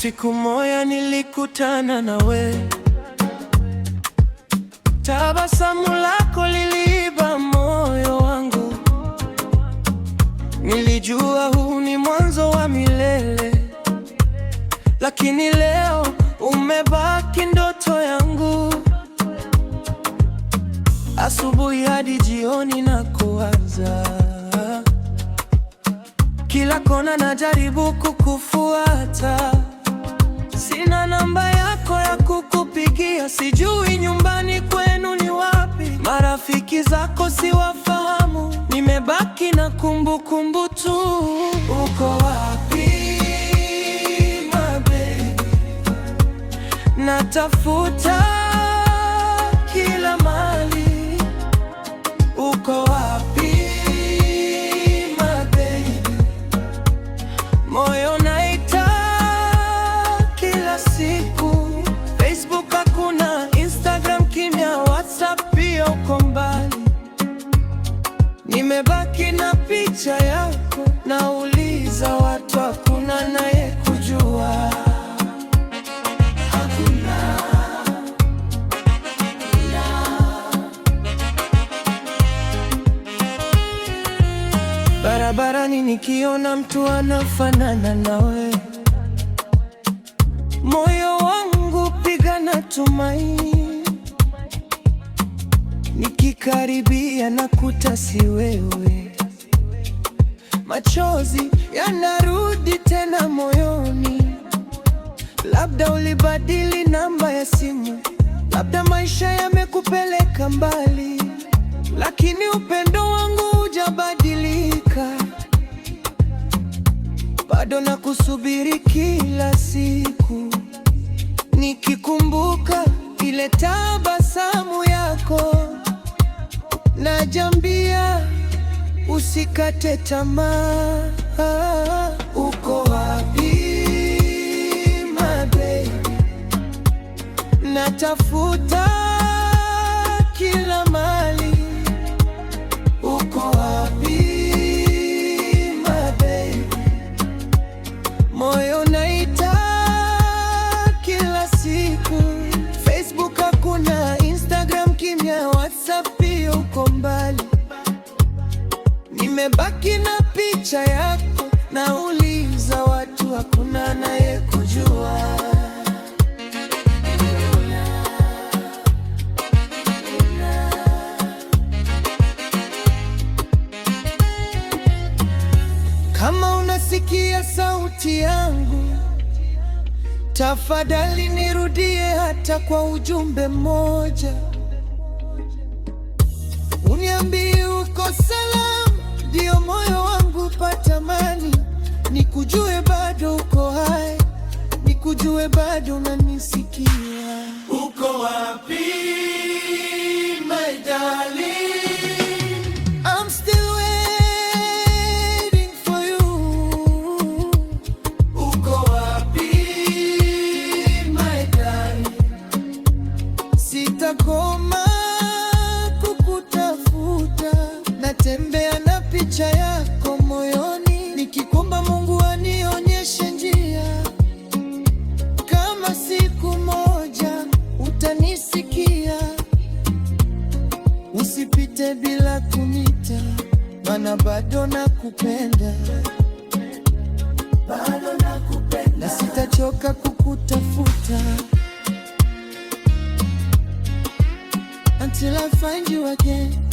Siku moja nilikutana nawe, tabasamu lako liliiba moyo wangu. Nilijua huu ni mwanzo wa milele, lakini leo umebaki ndoto yangu. Asubuhi hadi jioni nakuwaza, kila kona najaribu kukufuata. Sina namba yako ya kukupigia, sijui nyumbani kwenu ni wapi. Marafiki zako siwafahamu, nimebaki na kumbukumbu tu. Uko wapi my baby? Natafuta kila mahali. Uko wapi my baby? Moyo naita kila siku. Facebook hakuna, Instagram kimya, WhatsApp pia uko mbali. Nimebaki na picha yako, nauliza watu, hakuna naye kujua. Barabarani nikiona mtu anafanana nawe, moyo wangu piga na tumaini. Nikikaribia nakuta si wewe, machozi yanarudi tena moyoni. Labda ulibadili namba ya simu, labda maisha yamekupeleka mbali, lakini upendo wangu hujabadilika. Bado nakusubiri kila siku, nikikumbuka ile tabasamu yako. Najambia usikate tamaa. Uko wapi my baby? Natafuta kila mahali. Uko wapi my baby? Moyo naita kila siku. Facebook hakuna, Instagram kimya, WhatsApp pia uko mbali. Nimebaki na picha yako, nauliza watu, hakuna naye kujua. Kama unasikia sauti yangu, tafadhali nirudie hata kwa ujumbe mmoja. Uniambie uko salama, ndio moyo wangu pata amani. Nikujue bado uko hai, nikujue bado unanisikia. Uko wapi my darling? I'm still waiting for you. Uko wapi my darling? Sitakoma kukutafuta, natembea na picha yako moyoni, nikikumba Mungu anionyeshe njia. Kama siku moja utanisikia, usipite bila kunita, maana bado nakupenda, na sitachoka kukutafuta until I find you again.